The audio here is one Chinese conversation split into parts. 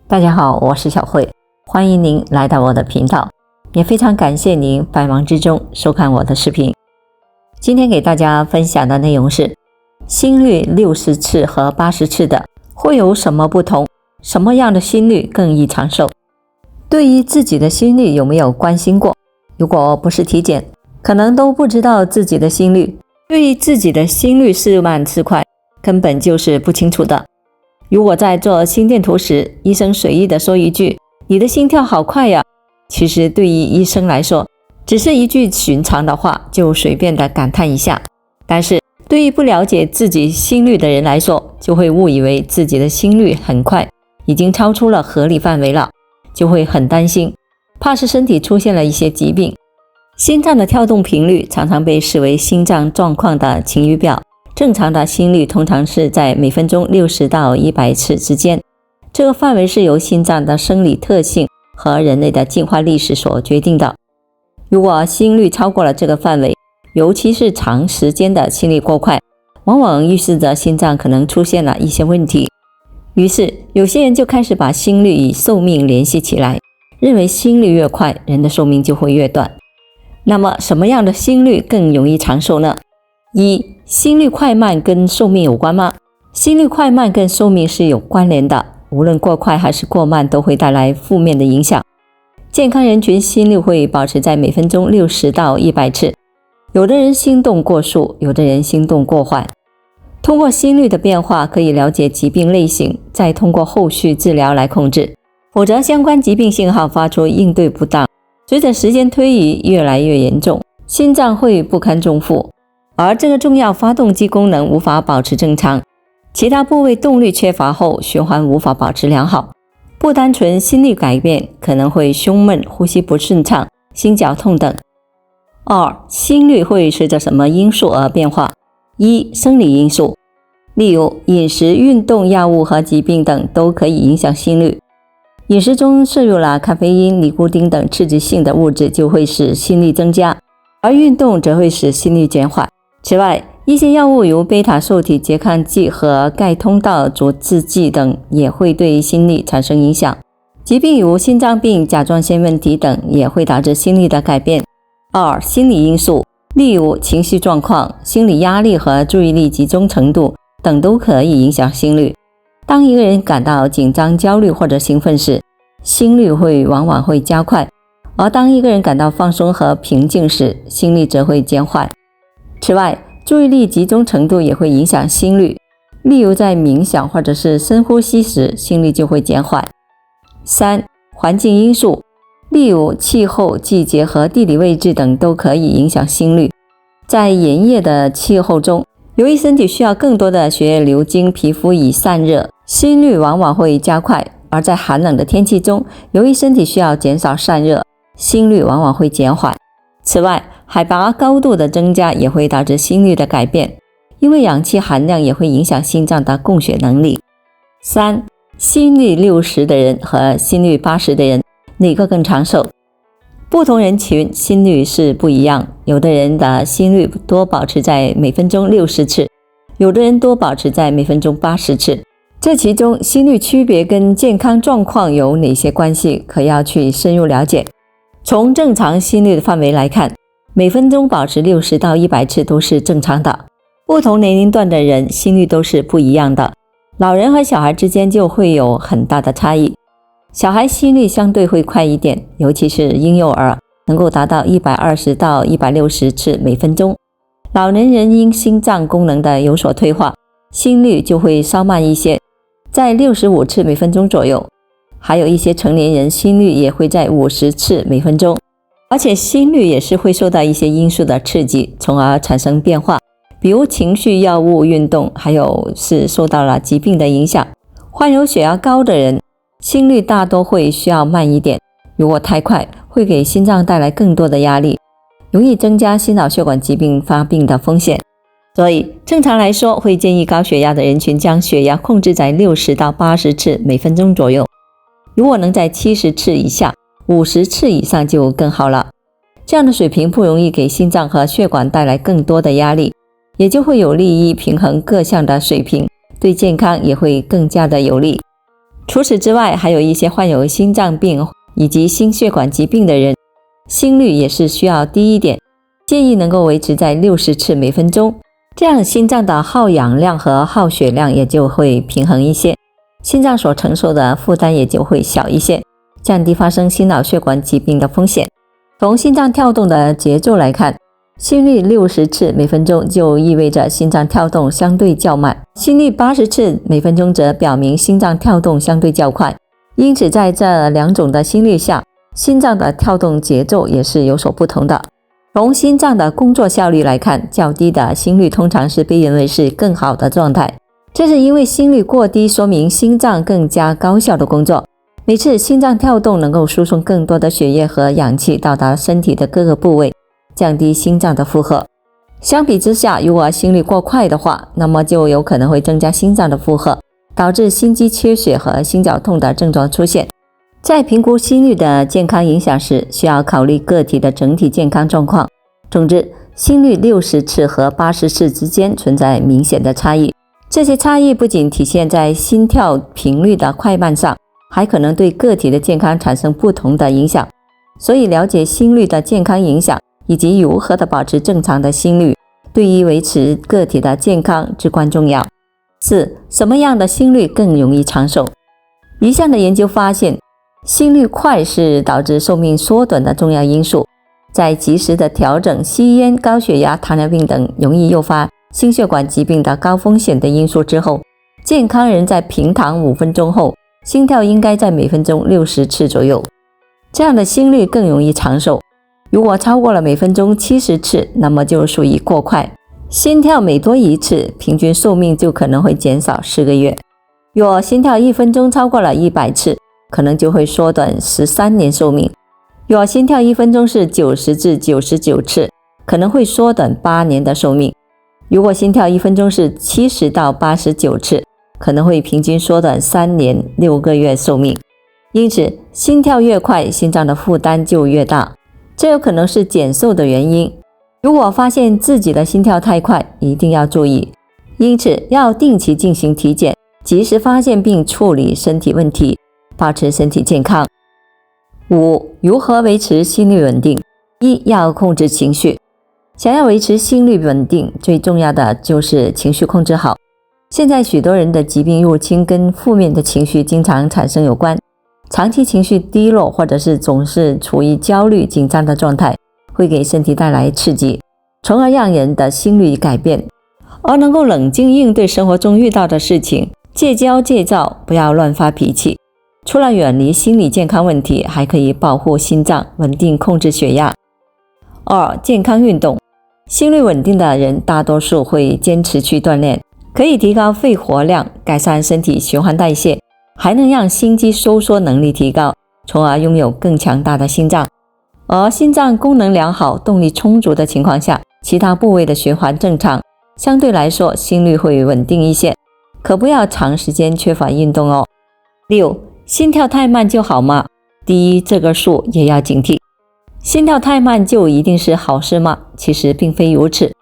大家好，我是小慧，欢迎您来到我的频道，也非常感谢您百忙之中收看我的视频。今天给大家分享的内容是心率60次和80次的会有什么不同？什么样的心率更易长寿？对于自己的心率有没有关心过？如果不是体检，可能都不知道自己的心率。对于自己的心率是慢是快，根本就是不清楚的。如果在做心电图时，医生随意的说一句你的心跳好快呀，其实对于医生来说只是一句寻常的话，就随便的感叹一下。但是对于不了解自己心率的人来说，就会误以为自己的心率很快，已经超出了合理范围了，就会很担心，怕是身体出现了一些疾病。心脏的跳动频率常常被视为心脏状况的晴雨表，正常的心率通常是在每分钟60到100次之间，这个范围是由心脏的生理特性和人类的进化历史所决定的。如果心率超过了这个范围，尤其是长时间的心率过快，往往预示着心脏可能出现了一些问题。于是有些人就开始把心率与寿命联系起来，认为心率越快，人的寿命就会越短。那么什么样的心率更容易长寿呢？一、心率快慢跟寿命有关吗？心率快慢跟寿命是有关联的，无论过快还是过慢都会带来负面的影响。健康人群心率会保持在每分钟60到100次，有的人心动过速，有的人心动过缓。通过心率的变化可以了解疾病类型，再通过后续治疗来控制，否则相关疾病信号发出应对不当，随着时间推移越来越严重，心脏会不堪重负，而这个重要发动机功能无法保持正常，其他部位动力缺乏后，循环无法保持良好。不单纯心率改变，可能会胸闷、呼吸不顺畅、心绞痛等。二、心率会随着什么因素而变化？一、生理因素，例如饮食、运动、药物和疾病等都可以影响心率。饮食中摄入了咖啡因、尼古丁等刺激性的物质，就会使心率增加，而运动则会使心率减缓。此外，一些药物如贝塔受体拮抗剂和钙通道阻滞剂等也会对心率产生影响。疾病如心脏病、甲状腺问题等也会导致心率的改变。二、心理因素，例如情绪状况、心理压力和注意力集中程度等都可以影响心率。当一个人感到紧张、焦虑或者兴奋时，心率往往会加快，而当一个人感到放松和平静时，心率则会减缓。此外，注意力集中程度也会影响心率，例如在冥想或者是深呼吸时，心率就会减缓。三、环境因素，例如气候、季节和地理位置等都可以影响心率。在炎热的气候中，由于身体需要更多的血液流经皮肤以散热，心率往往会加快；而在寒冷的天气中，由于身体需要减少散热，心率往往会减缓。此外，海拔高度的增加也会导致心率的改变，因为氧气含量也会影响心脏的供血能力。三、心率60的人和心率80的人，哪个更长寿？不同人群心率是不一样，有的人的心率多保持在每分钟60次，有的人多保持在每分钟80次。这其中心率区别跟健康状况有哪些关系，可要去深入了解。从正常心率的范围来看，每分钟保持60到100次都是正常的。不同年龄段的人心率都是不一样的，老人和小孩之间就会有很大的差异。小孩心率相对会快一点，尤其是婴幼儿，能够达到120到160次每分钟。老年人因心脏功能的有所退化，心率就会稍慢一些，在65次每分钟左右。还有一些成年人心率也会在50次每分钟，而且心率也是会受到一些因素的刺激，从而产生变化，比如情绪、药物、运动，还有是受到了疾病的影响。患有血压高的人，心率大多会需要慢一点，如果太快，会给心脏带来更多的压力，容易增加心脑血管疾病发病的风险。所以正常来说，会建议高血压的人群将血压控制在60到80次每分钟左右，如果能在70次以下、50次以上就更好了。这样的水平不容易给心脏和血管带来更多的压力，也就会有利于平衡各项的水平，对健康也会更加的有利。除此之外，还有一些患有心脏病以及心血管疾病的人，心率也是需要低一点，建议能够维持在60次每分钟，这样心脏的耗氧量和耗血量也就会平衡一些，心脏所承受的负担也就会小一些，降低发生心脑血管疾病的风险。从心脏跳动的节奏来看，心率60次每分钟就意味着心脏跳动相对较慢，心率80次每分钟则表明心脏跳动相对较快。因此在这两种的心率下，心脏的跳动节奏也是有所不同的。从心脏的工作效率来看，较低的心率通常是被认为是更好的状态，这是因为心率过低说明心脏更加高效的工作，每次心脏跳动能够输送更多的血液和氧气到达身体的各个部位，降低心脏的负荷。相比之下，如果心率过快的话，那么就有可能会增加心脏的负荷，导致心肌缺血和心绞痛的症状出现。在评估心率的健康影响时，需要考虑个体的整体健康状况。总之，心率60次和80次之间存在明显的差异，这些差异不仅体现在心跳频率的快慢上，还可能对个体的健康产生不同的影响。所以了解心率的健康影响以及如何的保持正常的心率，对于维持个体的健康至关重要。4. 什么样的心率更容易长寿？一项的研究发现，心率快是导致寿命缩短的重要因素。在及时的调整吸烟、高血压、糖尿病等容易诱发心血管疾病的高风险的因素之后，健康人在平躺5分钟后，心跳应该在每分钟60次左右，这样的心率更容易长寿。如果超过了每分钟70次，那么就属于过快，心跳每多一次，平均寿命就可能会减少4个月。若心跳1分钟超过了100次，可能就会缩短13年寿命。若心跳1分钟是90至99次，可能会缩短8年的寿命。如果心跳1分钟是70到89次，可能会平均缩短3年6个月寿命。因此，心跳越快，心脏的负担就越大，这有可能是减寿的原因。如果发现自己的心跳太快，一定要注意，因此要定期进行体检，及时发现并处理身体问题，保持身体健康。5. 如何维持心率稳定？ 1. 要控制情绪。想要维持心率稳定，最重要的就是情绪控制好。现在许多人的疾病入侵跟负面的情绪经常产生有关，长期情绪低落或者是总是处于焦虑紧张的状态，会给身体带来刺激，从而让人的心率改变。而能够冷静应对生活中遇到的事情，戒骄戒躁，不要乱发脾气。除了远离心理健康问题，还可以保护心脏，稳定控制血压。2. 健康运动。心率稳定的人大多数会坚持去锻炼，可以提高肺活量，改善身体循环代谢，还能让心肌收缩能力提高，从而拥有更强大的心脏。而心脏功能良好、动力充足的情况下，其他部位的循环正常，相对来说心率会稳定一些，可不要长时间缺乏运动哦。6. 心跳太慢就好吗？第一，这个数也要警惕。心跳太慢就一定是好事吗？其实并非如此。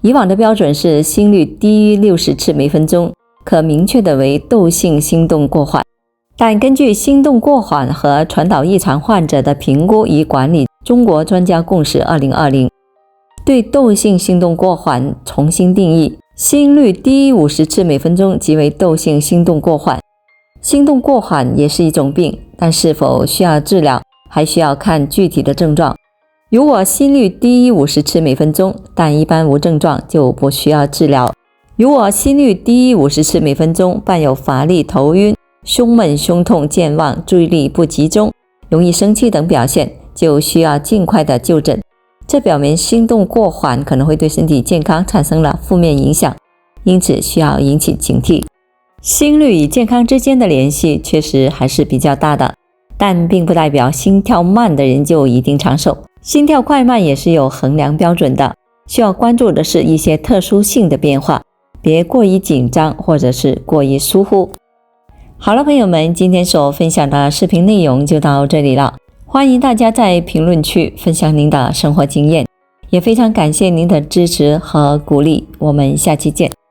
以往的标准是心率低于60次每分钟，可明确的为窦性心动过缓。但根据心动过缓和传导异常患者的评估与管理中国专家共识2020，对窦性心动过缓重新定义，心率低于50次每分钟即为窦性心动过缓。心动过缓也是一种病，但是否需要治疗，还需要看具体的症状。如果心率低于50次每分钟，但一般无症状，就不需要治疗。如果心率低于50次每分钟，伴有乏力、头晕、胸闷、胸痛、健忘、注意力不集中、容易生气等表现，就需要尽快的就诊。这表明心动过缓可能会对身体健康产生了负面影响，因此需要引起警惕。心率与健康之间的联系确实还是比较大的，但并不代表心跳慢的人就一定长寿。心跳快慢也是有衡量标准的，需要关注的是一些特殊性的变化，别过于紧张或者是过于疏忽。好了，朋友们，今天所分享的视频内容就到这里了，欢迎大家在评论区分享您的生活经验，也非常感谢您的支持和鼓励，我们下期见。